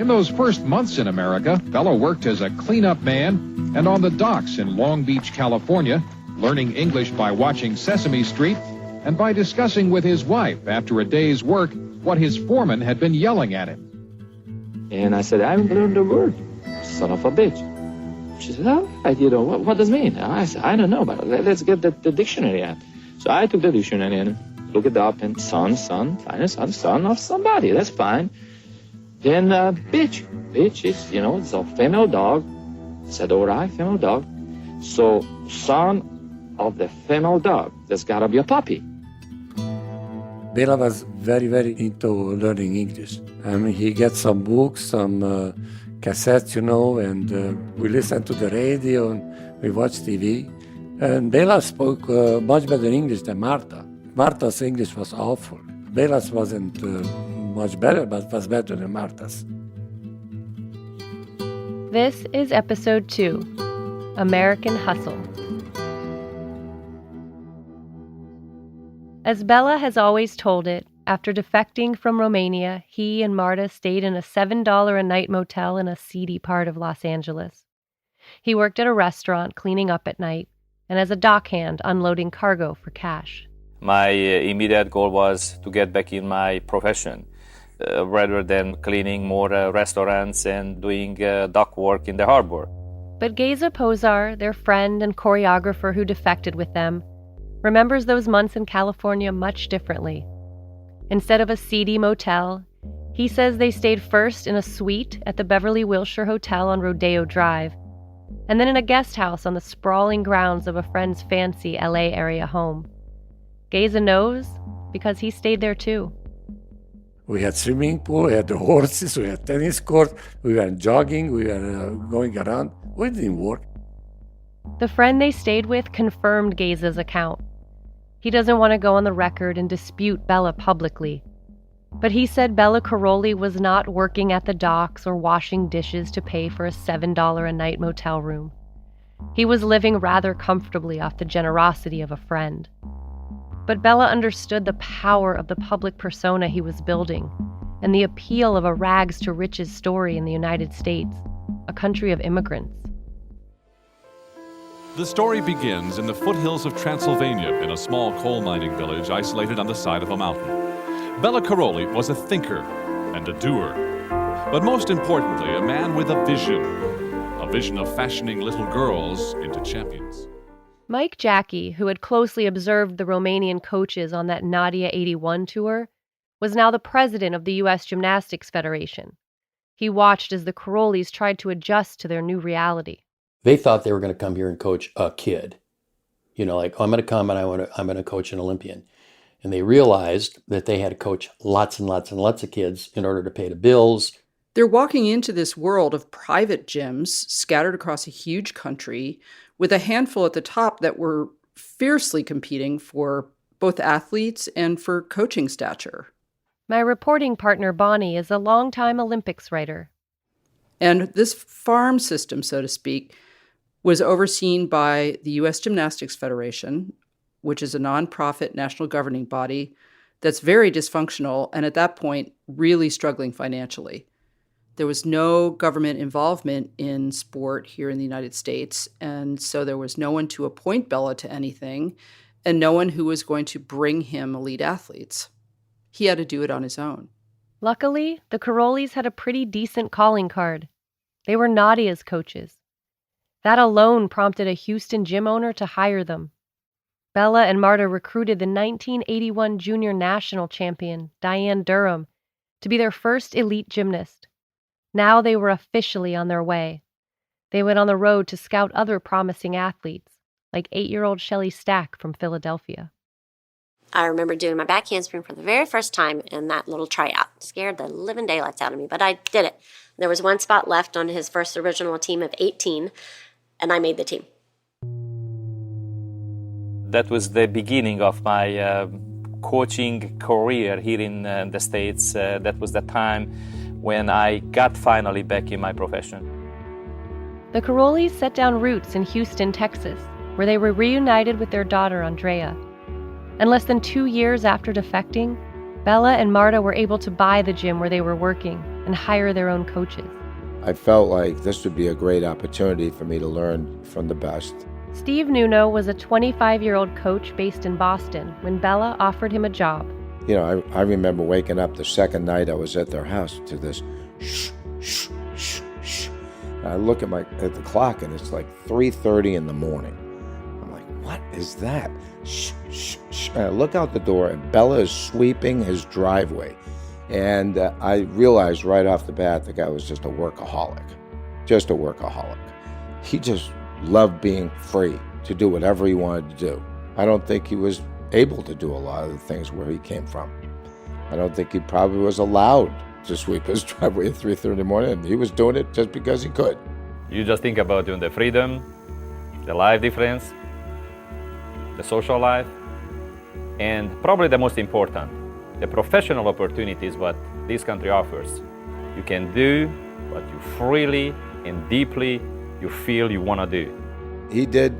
In those first months in America, Bela worked as a cleanup man and on the docks in Long Beach, California, learning English by watching Sesame Street and by discussing with his wife after a day's work what his foreman had been yelling at him. And I said, I haven't learned the word, son of a bitch. She said, all right, what does it mean? I said, I don't know, but let's get the dictionary out. So I took the dictionary and looked it up, and son, fine, son of somebody, that's fine. Then bitch is, it's a female dog. I said, all right, female dog. So son of the female dog, there's gotta be a puppy. Bela was very, very into learning English. He gets some books, some cassettes, and we listened to the radio and we watched TV. And Bela spoke much better English than Marta. Marta's English was awful. Bela's wasn't much better, but was better than Marta's. This is episode 2, American Hustle. As Bela has always told it, after defecting from Romania, he and Marta stayed in a $7 a night motel in a seedy part of Los Angeles. He worked at a restaurant cleaning up at night and as a dockhand unloading cargo for cash. My immediate goal was to get back in my profession rather than cleaning more restaurants and doing dock work in the harbor. But Geza Pozar, their friend and choreographer who defected with them, remembers those months in California much differently. Instead of a seedy motel, he says they stayed first in a suite at the Beverly Wilshire Hotel on Rodeo Drive, and then in a guest house on the sprawling grounds of a friend's fancy LA area home. Geza knows because he stayed there too. We had swimming pool, we had the horses, we had tennis court, we were jogging, we were going around. We didn't work. The friend they stayed with confirmed Geza's account. He doesn't want to go on the record and dispute Bela publicly. But he said Bela Karolyis was not working at the docks or washing dishes to pay for a $7 a night motel room. He was living rather comfortably off the generosity of a friend. But Bela understood the power of the public persona he was building and the appeal of a rags-to-riches story in the United States, a country of immigrants. The story begins in the foothills of Transylvania in a small coal mining village isolated on the side of a mountain. Bela Karolyis was a thinker and a doer, but most importantly, a man with a vision of fashioning little girls into champions. Mike Jackie, who had closely observed the Romanian coaches on that Nadia 81 tour, was now the president of the U.S. Gymnastics Federation. He watched as the Karolyis tried to adjust to their new reality. They thought they were going to come here and coach a kid. I'm going to come and I'm going to coach an Olympian. And they realized that they had to coach lots and lots and lots of kids in order to pay the bills. They're walking into this world of private gyms scattered across a huge country with a handful at the top that were fiercely competing for both athletes and for coaching stature. My reporting partner, Bonnie, is a longtime Olympics writer. And this farm system, so to speak, was overseen by the U.S. Gymnastics Federation, which is a nonprofit national governing body that's very dysfunctional and at that point really struggling financially. There was no government involvement in sport here in the United States, and so there was no one to appoint Bela to anything and no one who was going to bring him elite athletes. He had to do it on his own. Luckily, the Karolyis had a pretty decent calling card. They were Nadia's coaches. That alone prompted a Houston gym owner to hire them. Bela and Marta recruited the 1981 junior national champion, Diane Durham, to be their first elite gymnast. Now they were officially on their way. They went on the road to scout other promising athletes, like 8-year-old Shelley Stack from Philadelphia. I remember doing my back handspring for the very first time in that little tryout. Scared the living daylights out of me, but I did it. There was one spot left on his first original team of 18, and I made the team. That was the beginning of my coaching career here in the States. That was the time when I got finally back in my profession. The Karolyis set down roots in Houston, Texas, where they were reunited with their daughter, Andrea. And less than 2 years after defecting, Bela and Marta were able to buy the gym where they were working and hire their own coaches. I felt like this would be a great opportunity for me to learn from the best. Steve Nuno was a 25-year-old coach based in Boston when Bela offered him a job. You know, I remember waking up the second night I was at their house to this shh, shh, shh, shh. And I look at the clock and it's like 3:30 in the morning. I'm like, what is that? Shh, shh, shh. And I look out the door and Bela is sweeping his driveway. And I realized right off the bat the guy was just a workaholic. Just a workaholic. He just loved being free to do whatever he wanted to do. I don't think he was able to do a lot of the things where he came from. I don't think he probably was allowed to sweep his driveway at 3:30 in the morning. He was doing it just because he could. You just think about doing the freedom, the life difference, the social life, and probably the most important, the professional opportunities what this country offers. You can do what you freely and deeply you feel you want to do. He did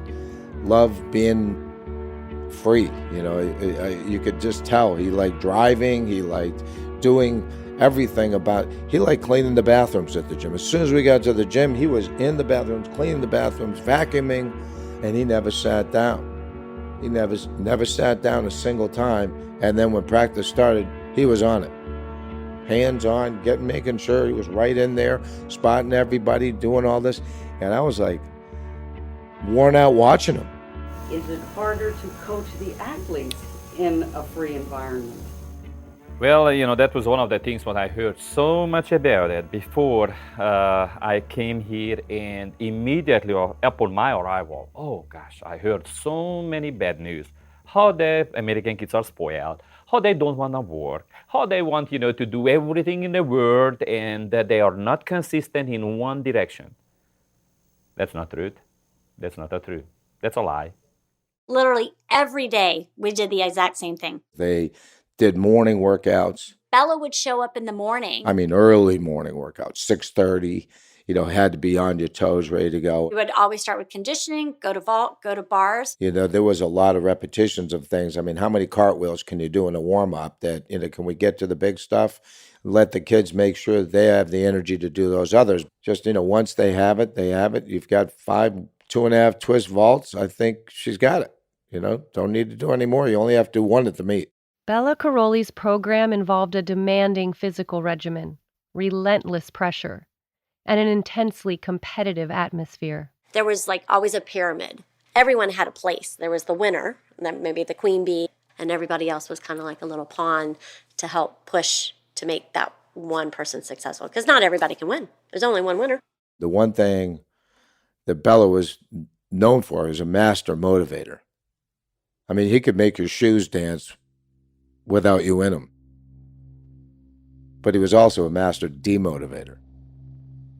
love being free, you know. You could just tell he liked driving, he liked doing everything he liked cleaning the bathrooms at the gym. As soon as we got to the gym, he was in the bathrooms, cleaning the bathrooms, vacuuming, and he never sat down. He never sat down a single time, and then when practice started, he was on it. Hands on, making sure he was right in there, spotting everybody, doing all this. And I was like, worn out watching him. Is it harder to coach the athletes in a free environment? Well, you know, that was one of the things what I heard so much about it before I came here, and immediately upon my arrival, oh gosh, I heard so many bad news. How the American kids are spoiled, how they don't want to work, how they want, you know, to do everything in the world, and that they are not consistent in one direction. That's not truth. That's not the truth. That's a lie. Literally every day we did the exact same thing. They did morning workouts. Bela would show up in the morning. I mean, early morning workouts, 6:30, you know, had to be on your toes, ready to go. We would always start with conditioning, go to vault, go to bars. You know, there was a lot of repetitions of things. I mean, how many cartwheels can you do in a warm-up that, you know, can we get to the big stuff? Let the kids make sure that they have the energy to do those others. Just, you know, once they have it, they have it. You've got 5 2.5 twist vaults. I think she's got it. You know, don't need to do any more. You only have to do one at the meet. Bela Karolyis' program involved a demanding physical regimen, relentless pressure, and an intensely competitive atmosphere. There was like always a pyramid. Everyone had a place. There was the winner, and then maybe the queen bee, and everybody else was kind of like a little pawn to help push to make that one person successful. Because not everybody can win. There's only one winner. The one thing that Bela was known for is a master motivator. I mean, he could make your shoes dance without you in them. But he was also a master demotivator.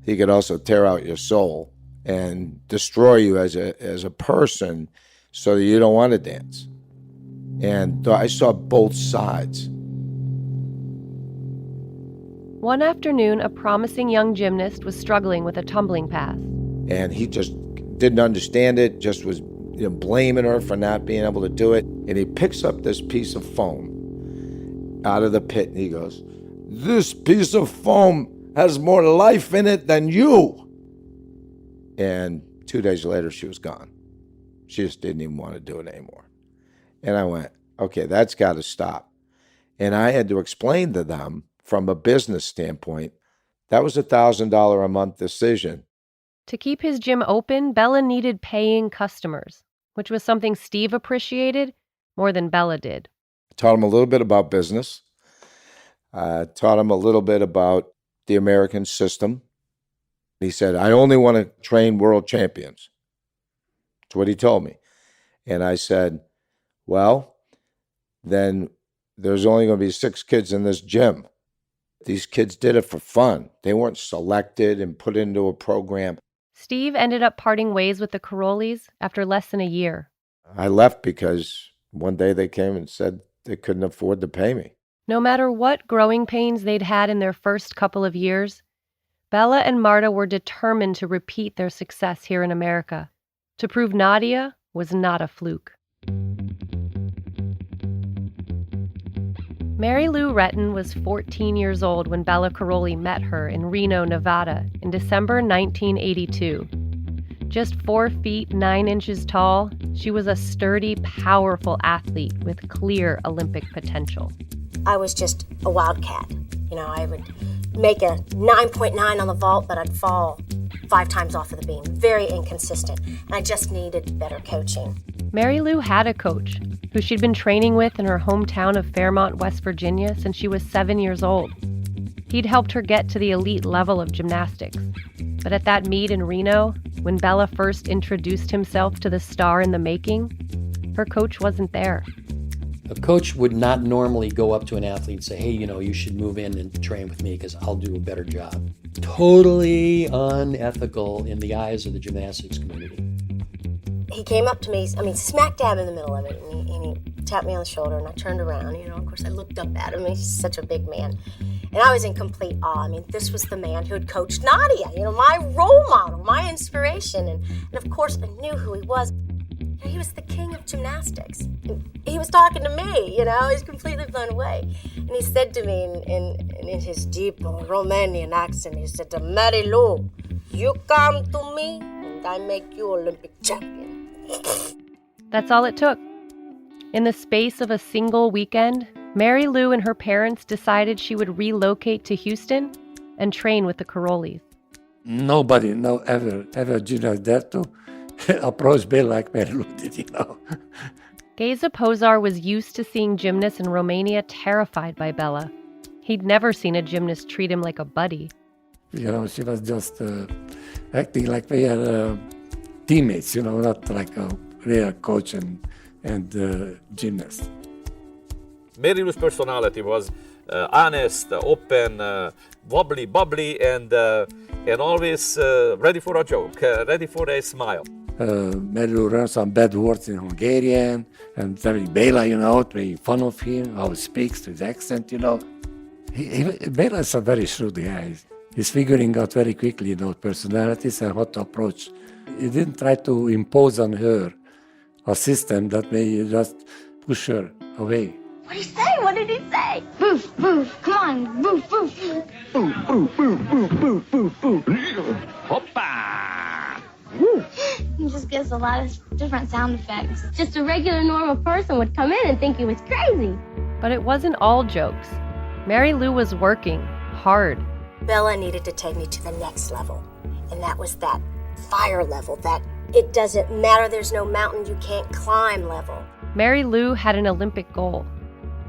He could also tear out your soul and destroy you as a person so that you don't want to dance. And I saw both sides. One afternoon, a promising young gymnast was struggling with a tumbling pass. And he just didn't understand it, just was blaming her for not being able to do it. And he picks up this piece of foam out of the pit and he goes, "This piece of foam has more life in it than you." And 2 days later, she was gone. She just didn't even want to do it anymore. And I went, okay, that's got to stop. And I had to explain to them from a business standpoint, that was a $1,000 a month decision. To keep his gym open, Bela needed paying customers, which was something Steve appreciated more than Bela did. Taught him a little bit about business. Taught him a little bit about the American system. He said, "I only want to train world champions." That's what he told me. And I said, well, then there's only going to be 6 kids in this gym. These kids did it for fun. They weren't selected and put into a program. Steve ended up parting ways with the Karolyis after less than a year. I left because one day they came and said they couldn't afford to pay me. No matter what growing pains they'd had in their first couple of years, Bela and Marta were determined to repeat their success here in America, to prove Nadia was not a fluke. Mary Lou Retton was 14 years old when Bela Karolyis met her in Reno, Nevada in December 1982. Just 4 feet 9 inches tall, she was a sturdy, powerful athlete with clear Olympic potential. I was just a wildcat. You know, I would make a 9.9 on the vault, but I'd fall 5 times off of the beam. Very inconsistent. And I just needed better coaching. Mary Lou had a coach who she'd been training with in her hometown of Fairmont, West Virginia since she was 7 years old. He'd helped her get to the elite level of gymnastics. But at that meet in Reno, when Bela first introduced himself to the star in the making, her coach wasn't there. A coach would not normally go up to an athlete and say, hey, you know, you should move in and train with me because I'll do a better job. Totally unethical in the eyes of the gymnastics community. He came up to me, smack dab in the middle of it, and he tapped me on the shoulder, and I turned around. You know, of course, I looked up at him. He's such a big man. And I was in complete awe. I mean, this was the man who had coached Nadia, you know, my role model, my inspiration. And of course, I knew who he was. You know, he was the king of gymnastics. And he was talking to me, you know, I was completely blown away. And he said to me in his deep Romanian accent, he said, Mary Lou, you come to me, and I make you Olympic champion. That's all it took. In the space of a single weekend, Mary Lou and her parents decided she would relocate to Houston and train with the Karolyis. Nobody ever gymnast dared to approach Bela like Mary Lou did, you know. Geza Pozar was used to seeing gymnasts in Romania terrified by Bela. He'd never seen a gymnast treat him like a buddy. You know, she was just acting like we are teammates, you know, not like a real coach and gymnast. Mary Lou's personality was honest, open, bubbly, and always ready for a joke, ready for a smile. Mary Lou learned some bad words in Hungarian, and telling Bela, you know, making fun of him, how he speaks, his accent, you know. Bela is a very shrewd guy. He's figuring out very quickly, you know, personalities and how to approach. He didn't try to impose on her a system that may just push her away. What did he say? What did he say? Boof, boof, come on, boof, boof. Boof, boof, boof, boof, boof, boof, boof. Hoppa! He just gives a lot of different sound effects. Just a regular, normal person would come in and think he was crazy. But it wasn't all jokes. Mary Lou was working hard. Bela needed to take me to the next level, and that was that fire level, that it doesn't matter, there's no mountain you can't climb level. Mary Lou had an Olympic goal,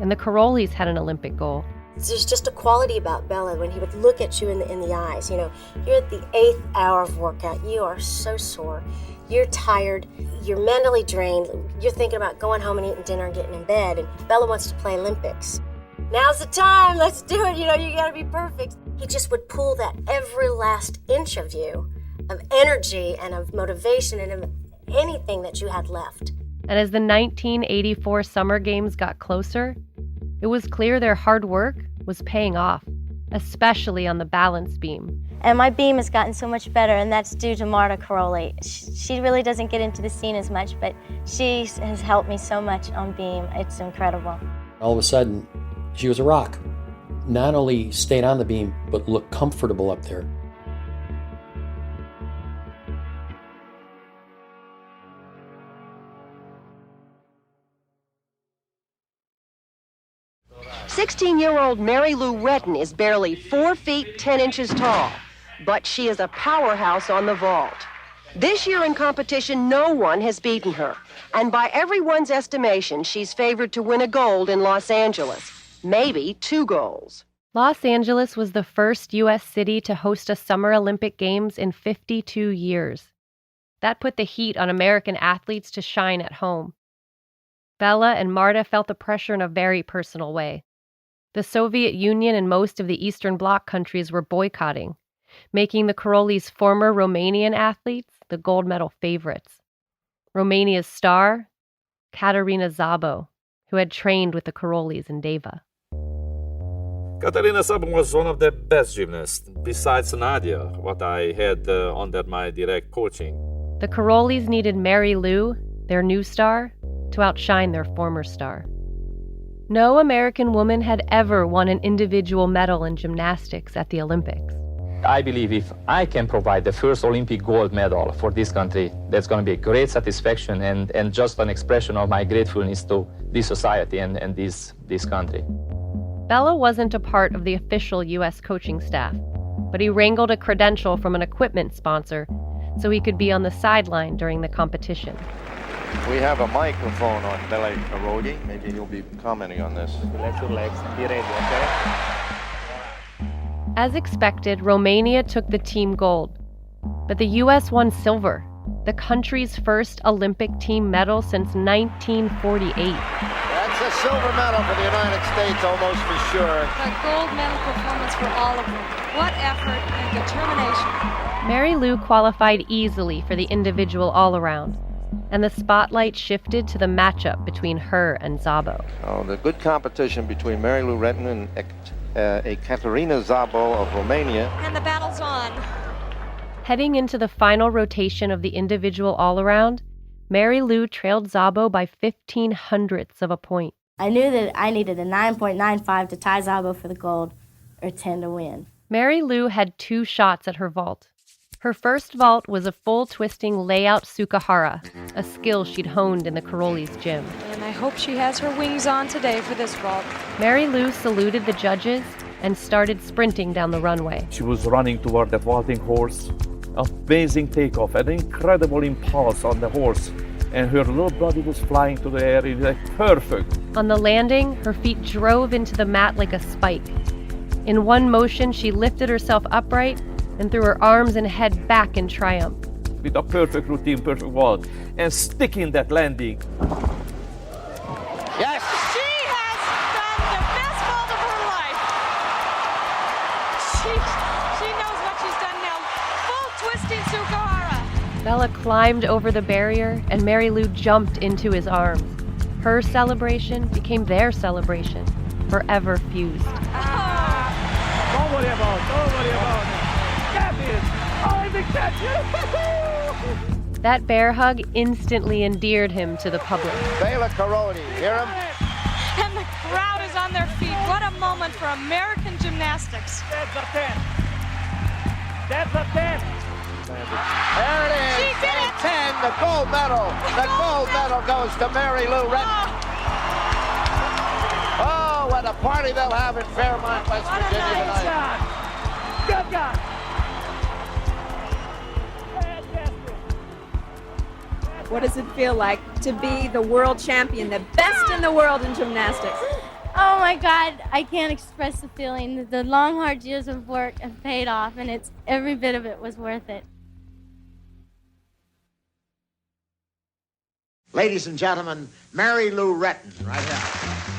and the Karolyis had an Olympic goal. There's just a quality about Bela when he would look at you in the eyes. You know, you're at the 8th hour of workout. You are so sore. You're tired. You're mentally drained. You're thinking about going home and eating dinner and getting in bed. And Bela wants to play Olympics. Now's the time. Let's do it. You know, you got to be perfect. He just would pull that every last inch of you, of energy and of motivation and of anything that you had left. And as the 1984 Summer Games got closer, it was clear their hard work was paying off, especially on the balance beam. And my beam has gotten so much better, and that's due to Marta Karolyis. She really doesn't get into the scene as much, but she has helped me so much on beam. It's incredible. All of a sudden, she was a rock. Not only stayed on the beam, but looked comfortable up there. "16-year-old Mary Lou Retton is barely 4 feet 10 inches tall, but she is a powerhouse on the vault. This year in competition, no one has beaten her, and by everyone's estimation, she's favored to win a gold in Los Angeles, maybe 2 golds. Los Angeles was the first U.S. city to host a Summer Olympic Games in 52 years. That put the heat on American athletes to shine at home. Bela and Marta felt the pressure in a very personal way. The Soviet Union and most of the Eastern Bloc countries were boycotting, making the Karolyis' former Romanian athletes the gold medal favorites. Romania's star, Katerina Szabo, who had trained with the Karolyis in Deva. Katerina Szabo was one of the best gymnasts, besides Nadia, what I had under my direct coaching. The Karolyis needed Mary Lou, their new star, to outshine their former star. No American woman had ever won an individual medal in gymnastics at the Olympics. I believe if I can provide the first Olympic gold medal for this country, that's going to be a great satisfaction and just an expression of my gratefulness to this society and this country. Bela wasn't a part of the official U.S. coaching staff, but he wrangled a credential from an equipment sponsor so he could be on the sideline during the competition. We have a microphone on Bela Karolyis. Maybe you'll be commenting on this. Relax your legs. Be ready, okay? As expected, Romania took the team gold, but the U.S. won silver, the country's first Olympic team medal since 1948. That's a silver medal for the United States, almost for sure. A gold medal performance for all of them. What effort and determination. Mary Lou qualified easily for the individual all-around, and the spotlight shifted to the matchup between her and Szabo. Oh, the good competition between Mary Lou Retton and Katerina Szabo of Romania. And the battle's on. Heading into the final rotation of the individual all-around, Mary Lou trailed Szabo by 0.15 of a point. I knew that I needed a 9.95 to tie Szabo for the gold, or 10 to win. Mary Lou had 2 shots at her vault. Her first vault was a full twisting layout sukahara, a skill she'd honed in the Karolyis gym. And I hope she has her wings on today for this vault. Mary Lou saluted the judges and started sprinting down the runway. She was running toward that vaulting horse. Amazing takeoff, an incredible impulse on the horse. And her little body was flying to the air. It was like perfect. On the landing, her feet drove into the mat like a spike. In one motion, she lifted herself upright and threw her arms and head back in triumph. With a perfect routine, perfect vault, and sticking that landing. Yes! She has done the best vault of her life. She knows what she's done now. Full twisting sukahara. Bela climbed over the barrier and Mary Lou jumped into his arms. Her celebration became their celebration, forever fused. Don't worry about it. I'm the champion! That bear hug instantly endeared him to the public. Bela Karolyis, hear him? And the crowd is on their feet. What a moment for American gymnastics. That's a 10. That's a 10. There it is. She did it. 10, the gold medal. The gold medal goes to Mary Lou Retton. Oh, what a party they'll have in Fairmont, West Virginia tonight. Good God. What does it feel like to be the world champion, the best in the world in gymnastics? Oh my God, I can't express the feeling. The long, hard years of work have paid off, and every bit of it was worth it. Ladies and gentlemen, Mary Lou Retton, right here.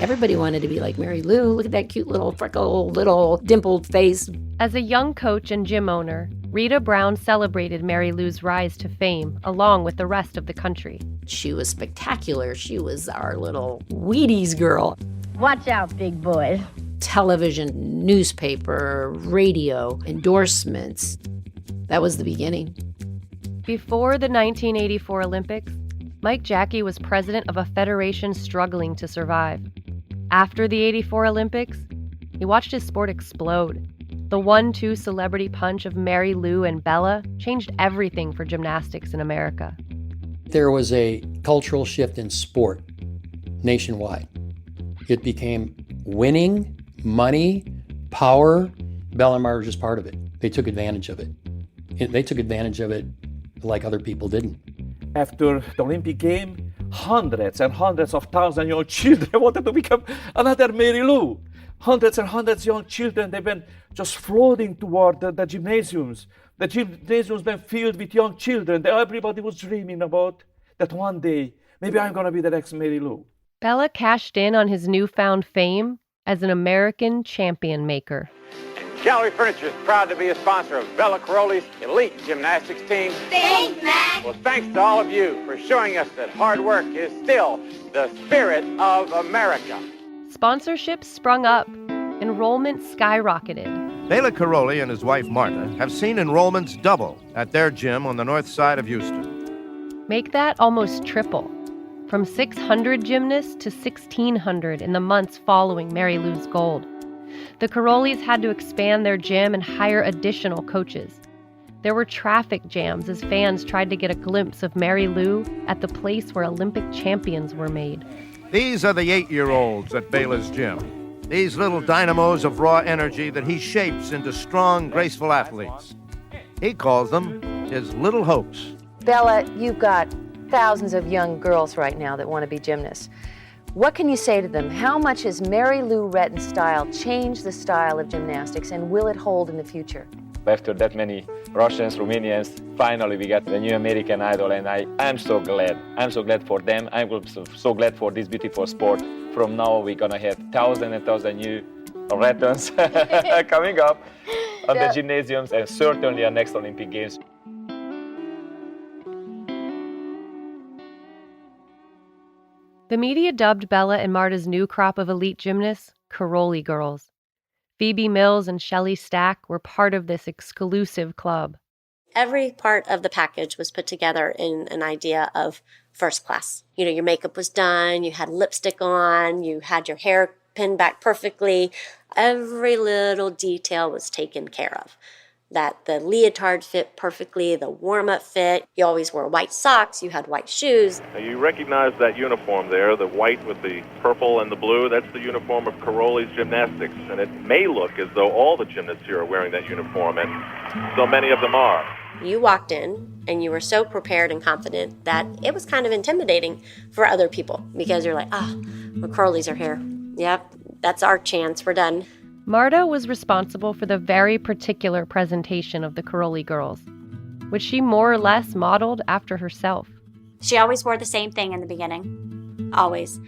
Everybody wanted to be like Mary Lou. Look at that cute little freckled, little dimpled face. As a young coach and gym owner, Rita Brown celebrated Mary Lou's rise to fame along with the rest of the country. She was spectacular. She was our little Wheaties girl. Watch out, big boy. Television, newspaper, radio, endorsements. That was the beginning. Before the 1984 Olympics, Mike Jackie was president of a federation struggling to survive. After the 84 Olympics, he watched his sport explode. The 1-2 celebrity punch of Mary Lou and Bela changed everything for gymnastics in America. There was a cultural shift in sport nationwide. It became winning, money, power. Bela and Mara were just part of it. They took advantage of it. They took advantage of it like other people didn't. After the Olympic game, hundreds and hundreds of thousands of young children wanted to become another Mary Lou. Hundreds and hundreds of young children, they've been just floating toward the gymnasiums. The gymnasiums been filled with young children. Everybody was dreaming about that one day, maybe I'm going to be the next Mary Lou. Bela cashed in on his newfound fame as an American champion maker. Gallery Furniture is proud to be a sponsor of Bela Karolyis' elite gymnastics team. Thanks, Matt. Well, thanks to all of you for showing us that hard work is still the spirit of America. Sponsorships sprung up. Enrollment skyrocketed. Bela Karolyis and his wife Marta have seen enrollments double at their gym on the north side of Houston. Make that almost triple. from 600 gymnasts to 1,600 in the months following Mary Lou's gold. The Karolyis had to expand their gym and hire additional coaches. There were traffic jams as fans tried to get a glimpse of Mary Lou at the place where Olympic champions were made. These are the 8-year-olds at Bela's gym. These little dynamos of raw energy that he shapes into strong, graceful athletes. He calls them his little hopes. Bela, you've got thousands of young girls right now that want to be gymnasts. What can you say to them? How much has Mary Lou Retton's style changed the style of gymnastics, and will it hold in the future? After that many Russians, Romanians, finally we got the new American Idol, and I'm so glad. I'm so glad for them. I'm so glad for this beautiful sport. From now we're gonna have thousands and thousands new Rettons coming up on the gymnasiums, and certainly our next Olympic Games. The media dubbed Bela and Marta's new crop of elite gymnasts Karolyis girls. Phoebe Mills and Shelley Stack were part of this exclusive club. Every part of the package was put together in an idea of first class. You know, your makeup was done, you had lipstick on, you had your hair pinned back perfectly. Every little detail was taken care of. That the leotard fit perfectly, the warm-up fit. You always wore white socks, you had white shoes. Now you recognize that uniform there, the white with the purple and the blue. That's the uniform of Karolyis Gymnastics. And it may look as though all the gymnasts here are wearing that uniform, and so many of them are. You walked in and you were so prepared and confident that it was kind of intimidating for other people because you're like, the Karolyis are here. Yep, that's our chance. We're done. Marta was responsible for the very particular presentation of the Karolyis girls, which she more or less modeled after herself. She always wore the same thing in the beginning. Always.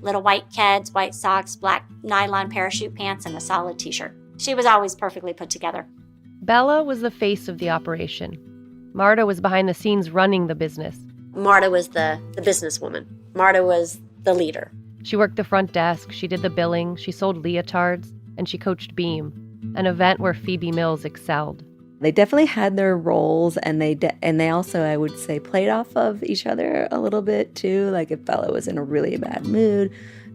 Little white keds, white socks, black nylon parachute pants, and a solid t-shirt. She was always perfectly put together. Bela was the face of the operation. Marta was behind the scenes running the business. Marta was the businesswoman. Marta was the leader. She worked the front desk, she did the billing, she sold leotards, and she coached Beam, an event where Phoebe Mills excelled. They definitely had their roles, and they also, I would say, played off of each other a little bit too. Like if Bela was in a really bad mood,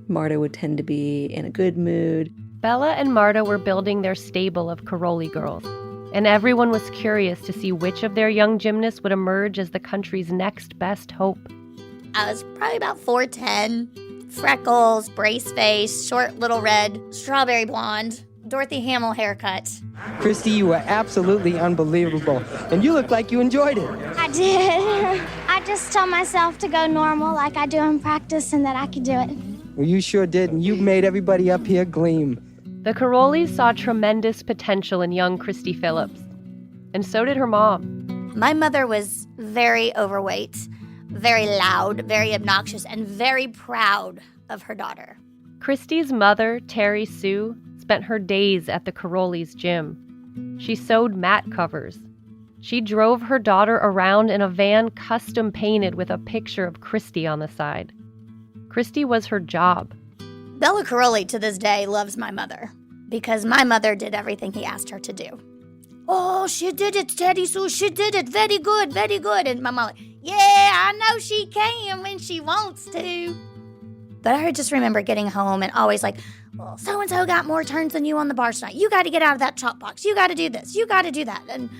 Marta would tend to be in a good mood. Bela and Marta were building their stable of Karolyis girls, and everyone was curious to see which of their young gymnasts would emerge as the country's next best hope. I was probably about 4'10", freckles, brace face, short little red, strawberry blonde, Dorothy Hamill haircut. Christy, you were absolutely unbelievable, and you look like you enjoyed it. I did. I just told myself to go normal like I do in practice and that I could do it. Well, you sure did, and you made everybody up here gleam. The Karolyis saw tremendous potential in young Christy Phillips, and so did her mom. My mother was very overweight, very loud, very obnoxious, and very proud of her daughter. Christy's mother, Terry Sue, spent her days at the Karolyis gym. She sewed mat covers. She drove her daughter around in a van custom painted with a picture of Christy on the side. Christy was her job. Bela Karolyis to this day loves my mother because my mother did everything he asked her to do. Oh, she did it, Teddy Sue. She did it. Very good, very good. And my mom, yeah, I know she can when she wants to. But I just remember getting home and always like, well, so-and-so got more turns than you on the bar tonight. You got to get out of that chalk box. You got to do this. You got to do that. And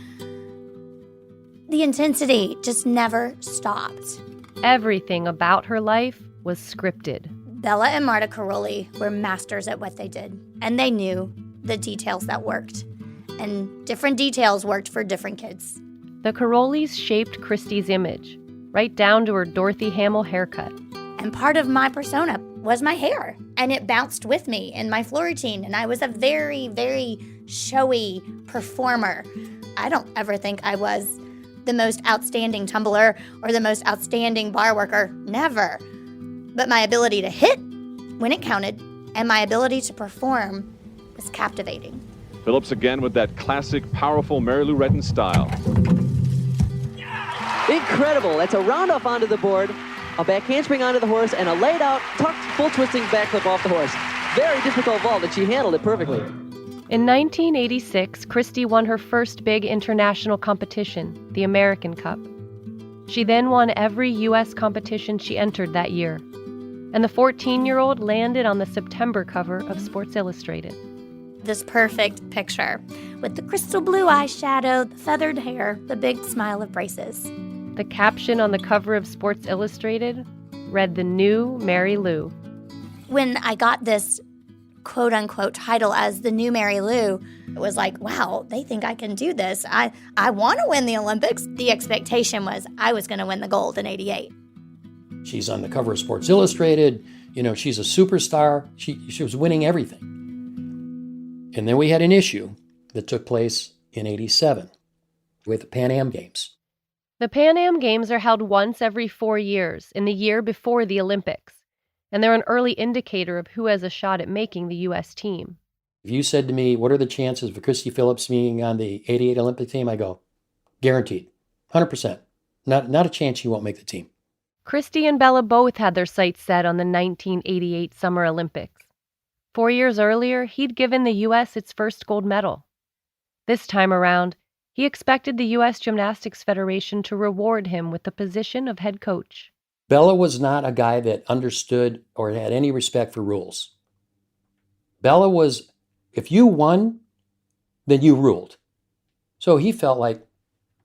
the intensity just never stopped. Everything about her life was scripted. Bela and Marta Karolyis were masters at what they did. And they knew the details that worked. And different details worked for different kids. The Karolyis shaped Christy's image, right down to her Dorothy Hamill haircut. And part of my persona was my hair. And it bounced with me in my floor routine. And I was a very, very showy performer. I don't ever think I was the most outstanding tumbler or the most outstanding bar worker. Never. But my ability to hit when it counted and my ability to perform was captivating. Phillips again with that classic, powerful Mary Lou Retton style. Incredible. That's a round-off onto the board, a back handspring onto the horse, and a laid-out, tucked, full-twisting backflip off the horse. Very difficult vault, and she handled it perfectly. In 1986, Christy won her first big international competition, the American Cup. She then won every U.S. competition she entered that year, and the 14-year-old landed on the September cover of Sports Illustrated. This perfect picture with the crystal blue eyeshadow, the feathered hair, the big smile of braces. The caption on the cover of Sports Illustrated read, "The New Mary Lou." When I got this quote-unquote title as the new Mary Lou, it was like, wow, they think I can do this. I want to win the Olympics. The expectation was I was going to win the gold in '88. She's on the cover of Sports Illustrated. You know, she's a superstar. She was winning everything. And then we had an issue that took place in '87 with the Pan Am Games. The Pan Am Games are held once every 4 years, in the year before the Olympics, and they're an early indicator of who has a shot at making the U.S. team. If you said to me, what are the chances of Christy Phillips being on the '88 Olympic team? I go, guaranteed, 100%. Not a chance she won't make the team. Christy and Bela both had their sights set on the 1988 Summer Olympics. 4 years earlier, he'd given the U.S. its first gold medal. This time around, he expected the U.S. Gymnastics Federation to reward him with the position of head coach. Bela was not a guy that understood or had any respect for rules. Bela was, if you won, then you ruled. So he felt like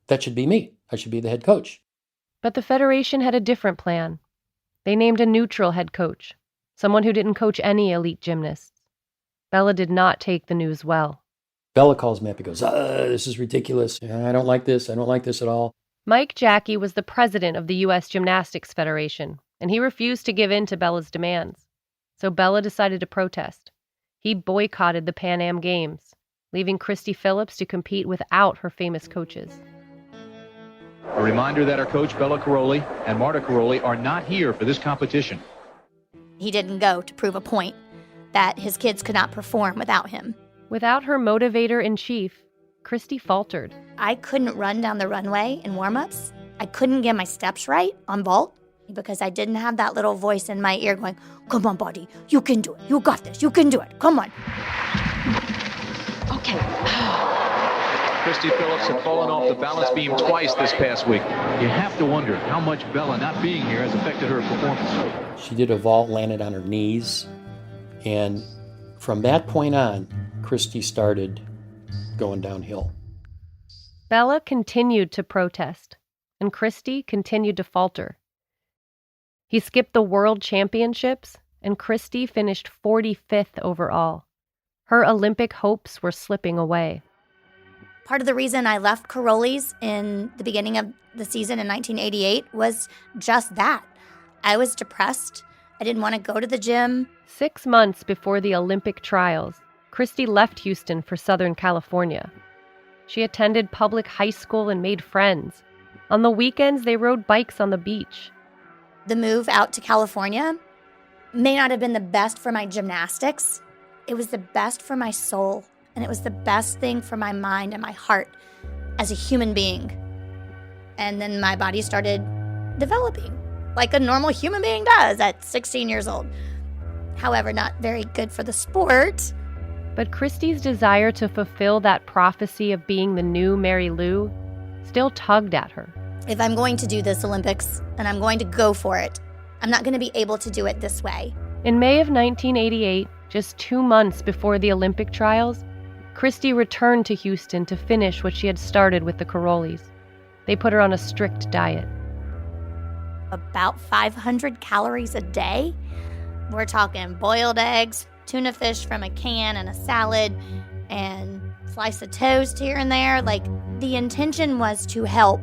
that should be me. I should be the head coach. But the Federation had a different plan. They named a neutral head coach, someone who didn't coach any elite gymnasts. Bela did not take the news well. Bela calls me up and goes, this is ridiculous. I don't like this. I don't like this at all. Mike Jackie was the president of the U.S. Gymnastics Federation, and he refused to give in to Bela's demands. So Bela decided to protest. He boycotted the Pan Am Games, leaving Christy Phillips to compete without her famous coaches. A reminder that our coach, Bela Karolyi, and Marta Karolyi are not here for this competition. He didn't go to prove a point that his kids could not perform without him. Without her motivator-in-chief, Christy faltered. I couldn't run down the runway in warm-ups. I couldn't get my steps right on vault because I didn't have that little voice in my ear going, come on, buddy, you can do it. You got this. You can do it. Come on. Okay. Christy Phillips had fallen off the balance beam twice this past week. You have to wonder how much Bela not being here has affected her performance. She did a vault, landed on her knees, and from that point on, Christy started going downhill. Bela continued to protest, and Christy continued to falter. He skipped the World Championships, and Christy finished 45th overall. Her Olympic hopes were slipping away. Part of the reason I left Karolyis in the beginning of the season in 1988 was just that. I was depressed. I didn't want to go to the gym. 6 months before the Olympic trials, Christy left Houston for Southern California. She attended public high school and made friends. On the weekends, they rode bikes on the beach. The move out to California may not have been the best for my gymnastics. It was the best for my soul, and it was the best thing for my mind and my heart as a human being. And then my body started developing, like a normal human being does at 16 years old. However, not very good for the sport. But Christy's desire to fulfill that prophecy of being the new Mary Lou still tugged at her. If I'm going to do this Olympics, and I'm going to go for it, I'm not going to be able to do it this way. In May of 1988, just 2 months before the Olympic trials, Christy returned to Houston to finish what she had started with the Karolyis. They put her on a strict diet. About 500 calories a day. We're talking boiled eggs, tuna fish from a can and a salad, and slice of toast here and there. Like, the intention was to help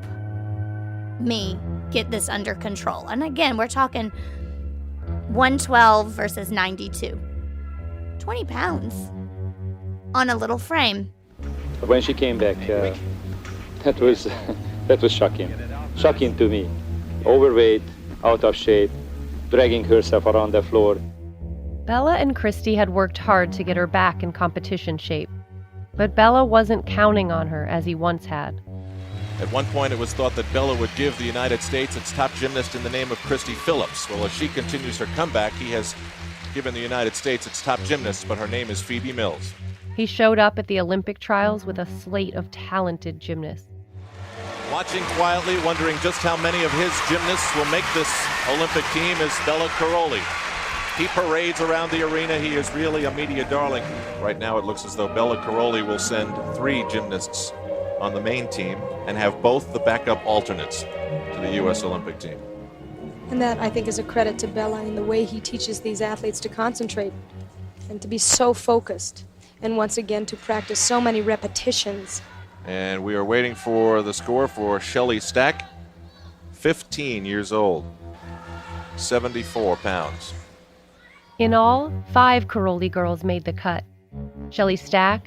me get this under control. And again, we're talking 112 versus 92. 20 pounds on a little frame. When she came back, that was shocking. Shocking to me. Overweight, out of shape, dragging herself around the floor. Bela and Christy had worked hard to get her back in competition shape, but Bela wasn't counting on her as he once had. At one point, it was thought that Bela would give the United States its top gymnast in the name of Christy Phillips. Well, as she continues her comeback, he has given the United States its top gymnast, but her name is Phoebe Mills. He showed up at the Olympic trials with a slate of talented gymnasts. Watching quietly, wondering just how many of his gymnasts will make this Olympic team is Bela Karolyi. He parades around the arena. He is really a media darling. Right now it looks as though Bela Karolyi will send 3 gymnasts on the main team and have both the backup alternates to the U.S. Olympic team. And that, I think, is a credit to Bela in the way he teaches these athletes to concentrate and to be so focused. And once again, to practice so many repetitions. And we are waiting for the score for Shelley Stack, 15 years old, 74 pounds. In all, 5 Karolyi girls made the cut. Shelley Stack,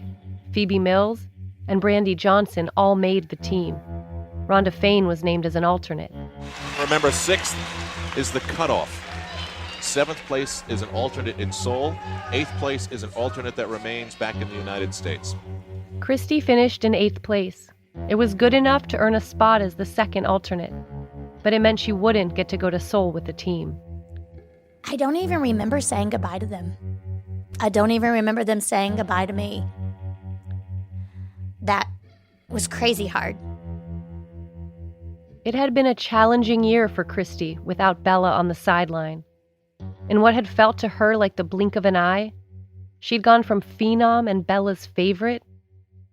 Phoebe Mills, and Brandy Johnson all made the team. Rhonda Fain was named as an alternate. Remember, 6th is the cutoff. 7th place is an alternate in Seoul. 8th place is an alternate that remains back in the United States. Christy finished in 8th place. It was good enough to earn a spot as the 2nd alternate, but it meant she wouldn't get to go to Seoul with the team. I don't even remember saying goodbye to them. I don't even remember them saying goodbye to me. That was crazy hard. It had been a challenging year for Christy without Bela on the sideline. In what had felt to her like the blink of an eye, she'd gone from phenom and Bela's favorite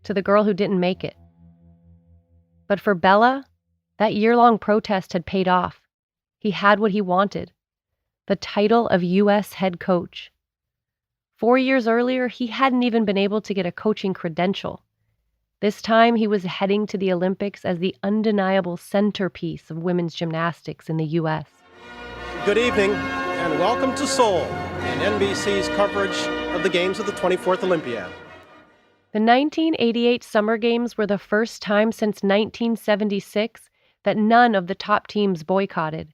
to the girl who didn't make it. But for Bela, that year-long protest had paid off. He had what he wanted, the title of U.S. head coach. 4 years earlier, he hadn't even been able to get a coaching credential. This time, he was heading to the Olympics as the undeniable centerpiece of women's gymnastics in the U.S. Good evening, and welcome to Seoul and NBC's coverage of the Games of the 24th Olympiad. The 1988 Summer Games were the first time since 1976 that none of the top teams boycotted.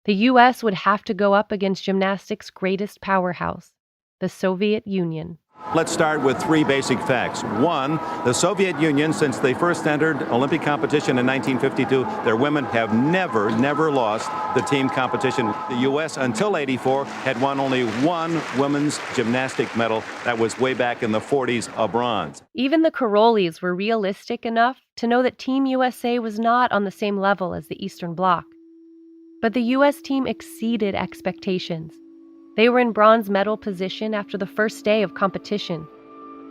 The U.S. would have to go up against gymnastics' greatest powerhouse, the Soviet Union. Let's start with 3 basic facts. 1, the Soviet Union, since they first entered Olympic competition in 1952, their women have never lost the team competition. The U.S., until '84, had won only 1 women's gymnastic medal. That was way back in the 40s, a bronze. Even the Karolyis were realistic enough to know that Team USA was not on the same level as the Eastern Bloc. But the U.S. team exceeded expectations. They were in bronze medal position after the first day of competition,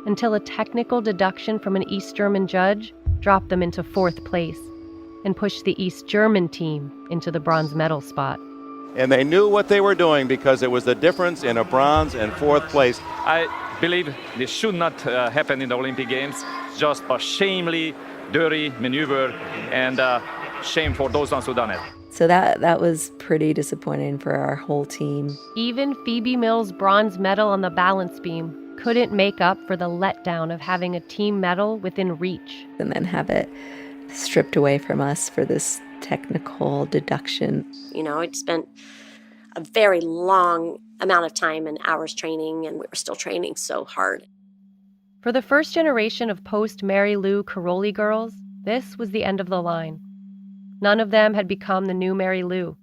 until a technical deduction from an East German judge dropped them into 4th place and pushed the East German team into the bronze medal spot. And they knew what they were doing because it was the difference in a bronze and 4th place. I believe this should not happen in the Olympic Games. Just a shamefully dirty maneuver, and shame for those ones who done it. So that was pretty disappointing for our whole team. Even Phoebe Mills' bronze medal on the balance beam couldn't make up for the letdown of having a team medal within reach. And then have it stripped away from us for this technical deduction. You know, I'd spent a very long amount of time and hours training, and we were still training so hard. For the first generation of post-Mary Lou Karolyi girls, this was the end of the line. None of them had become the new Mary Lou,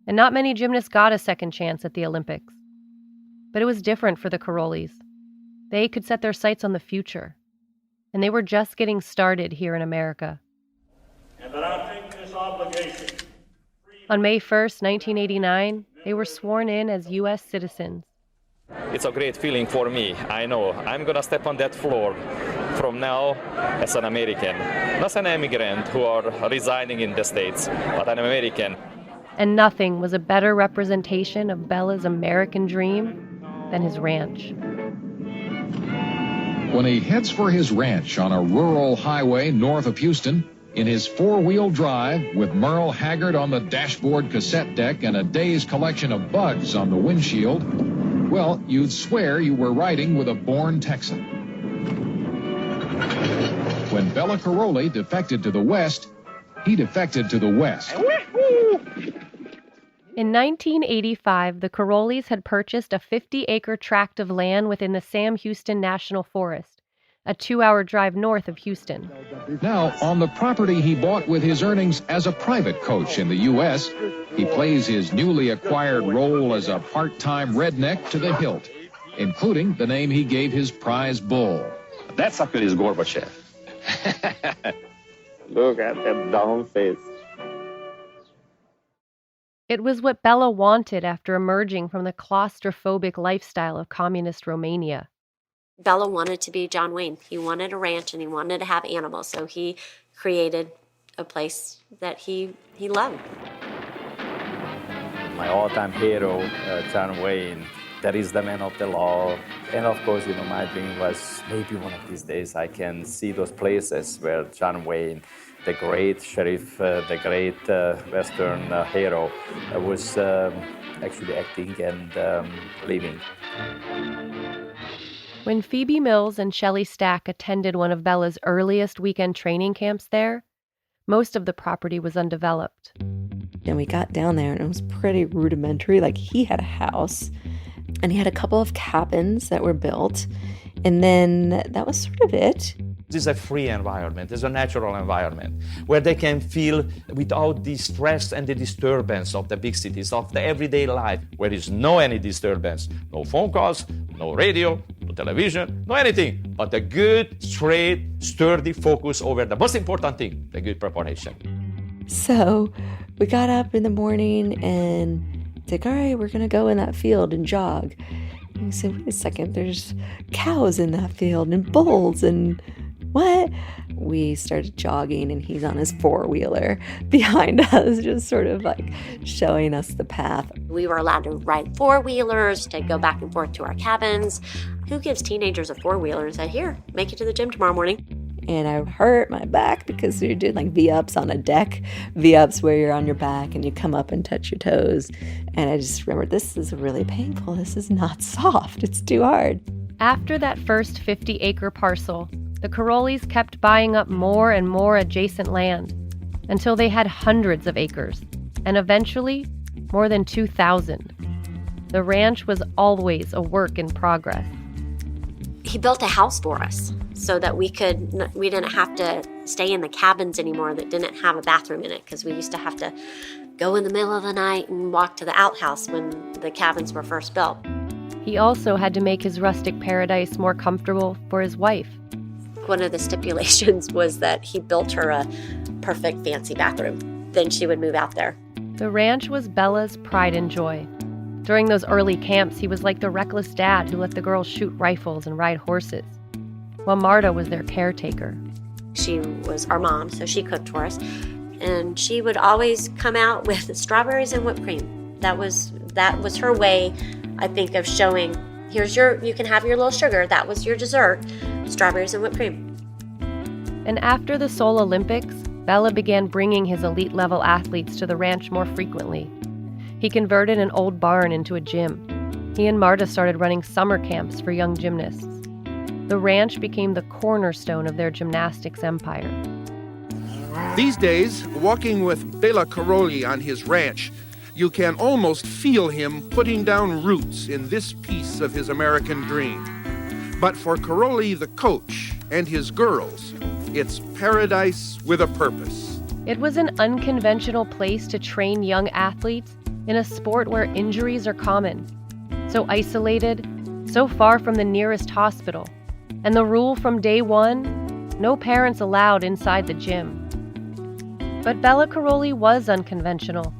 and not many gymnasts got a second chance at the Olympics. But it was different for the Karolyis. They could set their sights on the future, and they were just getting started here in America. And that I take this obligation. On May 1st, 1989, they were sworn in as U.S. citizens. It's a great feeling for me. I know I'm going to step on that floor from now as an American. Not an immigrant who are residing in the States, but an American. And nothing was a better representation of Bela's American dream than his ranch. When he heads for his ranch on a rural highway north of Houston, in his 4-wheel drive with Merle Haggard on the dashboard cassette deck and a day's collection of bugs on the windshield, well, you'd swear you were riding with a born Texan. When Bela Karolyi defected to the West, he defected to the West. In 1985, the Karolyis had purchased a 50-acre tract of land within the Sam Houston National Forest, a 2-hour drive north of Houston. Now, on the property he bought with his earnings as a private coach in the U.S., he plays his newly acquired role as a part-time redneck to the hilt, including the name he gave his prize bull. That sucker is Gorbachev. Look at that dumb face. It was what Bela wanted after emerging from the claustrophobic lifestyle of communist Romania. Bela wanted to be John Wayne. He wanted a ranch and he wanted to have animals, so he created a place that he loved. My all-time hero, John Wayne, that is the man of the law. And of course, my dream was maybe one of these days I can see those places where John Wayne, the great sheriff, the great Western hero, was actually acting and living. When Phoebe Mills and Shelley Stack attended one of Bela's earliest weekend training camps there, most of the property was undeveloped. And we got down there and it was pretty rudimentary. Like, he had a house and he had a couple of cabins that were built. And then that was sort of it. This is a free environment. It's a natural environment where they can feel without the stress and the disturbance of the big cities, of the everyday life, where there is no any disturbance, no phone calls, no radio, no television, no anything, but a good, straight, sturdy focus over the most important thing, the good preparation. So we got up in the morning and it's like, all right, we're going to go in that field and jog. And we said, wait a second, there's cows in that field and bulls and what? We started jogging and he's on his four-wheeler behind us, just sort of like showing us the path. We were allowed to ride four-wheelers, to go back and forth to our cabins. Who gives teenagers a four-wheeler and said, here, make it to the gym tomorrow morning? And I hurt my back because we did like V-ups on a deck. V-ups where you're on your back and you come up and touch your toes. And I just remember, this is really painful. This is not soft. It's too hard. After that first 50-acre parcel, the Karolyis kept buying up more and more adjacent land until they had hundreds of acres, and eventually more than 2,000. The ranch was always a work in progress. He built a house for us so that we didn't have to stay in the cabins anymore that didn't have a bathroom in it, because we used to have to go in the middle of the night and walk to the outhouse when the cabins were first built. He also had to make his rustic paradise more comfortable for his wife. One of the stipulations was that he built her a perfect fancy bathroom. Then she would move out there. The ranch was Bela's pride and joy. During those early camps, he was like the reckless dad who let the girls shoot rifles and ride horses, while Marta was their caretaker. She was our mom, so she cooked for us. And she would always come out with strawberries and whipped cream. That was her way, I think, of showing, you can have your little sugar. That was your dessert, strawberries and whipped cream. And after the Seoul Olympics, Bela began bringing his elite-level athletes to the ranch more frequently. He converted an old barn into a gym. He and Marta started running summer camps for young gymnasts. The ranch became the cornerstone of their gymnastics empire. These days, walking with Bela Karolyis on his ranch, you can almost feel him putting down roots in this piece of his American dream. But for Karolyis, the coach, and his girls, it's paradise with a purpose. It was an unconventional place to train young athletes in a sport where injuries are common. So isolated, so far from the nearest hospital. And the rule from day one, no parents allowed inside the gym. But Bela Karolyis was unconventional.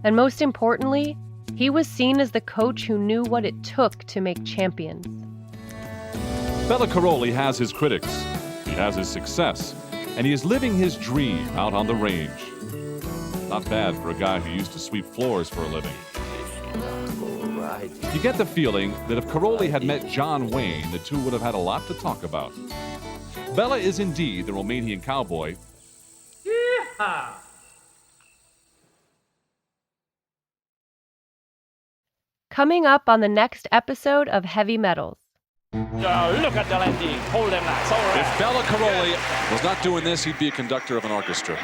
And most importantly, he was seen as the coach who knew what it took to make champions. Bela Karolyis has his critics, he has his success, and he is living his dream out on the range. Not bad for a guy who used to sweep floors for a living. Right. You get the feeling that if Karolyis had met John Wayne, the two would have had a lot to talk about. Bela is indeed the Romanian cowboy. Yeehaw! Coming up on the next episode of Heavy Metals. Look at the landing. Hold them nice. All right. If Bela Karolyis was not doing this, he'd be a conductor of an orchestra.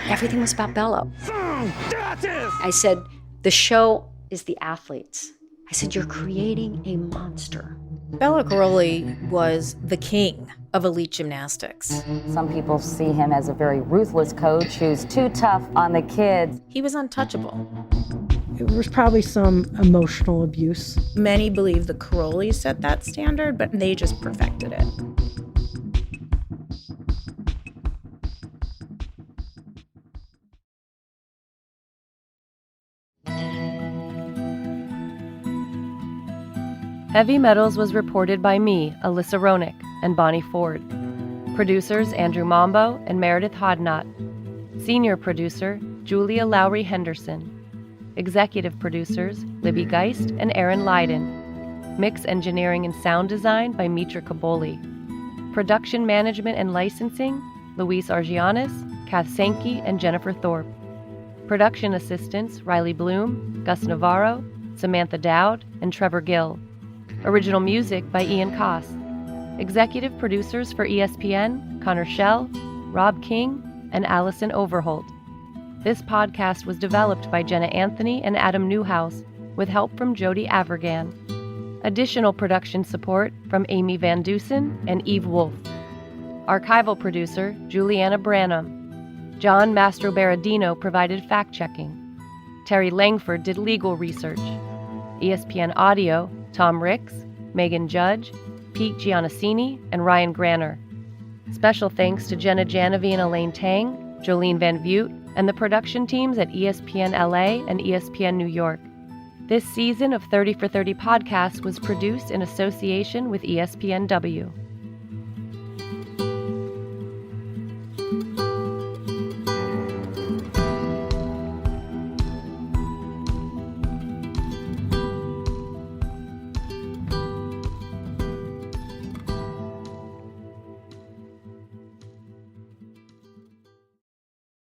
Everything was about Bela. That is. I said, the show is the athletes. I said, you're creating a monster. Bela Karolyis was the king of elite gymnastics. Some people see him as a very ruthless coach who's too tough on the kids. He was untouchable. There was probably some emotional abuse. Many believe the Karolyis set that standard, but they just perfected it. Heavy Metals was reported by me, Alyssa Ronick, and Bonnie Ford. Producers Andrew Mombo and Meredith Hodnott. Senior producer Julia Lowry Henderson. Executive producers Libby Geist and Aaron Leiden. Mix engineering and sound design by Mitra Kaboli. Production management and licensing Luis Argianis, Kath Sankey, and Jennifer Thorpe. Production assistants Riley Bloom, Gus Navarro, Samantha Dowd, and Trevor Gill. Original music by Ian Koss. Executive producers for ESPN, Connor Schell, Rob King, and Allison Overholt. This podcast was developed by Jenna Anthony and Adam Newhouse with help from Jody Avergan. Additional production support from Amy Van Dusen and Eve Wolf. Archival producer Juliana Branham. John Mastro Berardino provided fact-checking. Terry Langford did legal research. ESPN Audio, Tom Ricks, Megan Judge, Pete Giannassini, and Ryan Granner. Special thanks to Jenna Janovi and Elaine Tang, Jolene Van Vute, and the production teams at ESPN LA and ESPN New York. This season of 30 for 30 podcast was produced in association with ESPNW.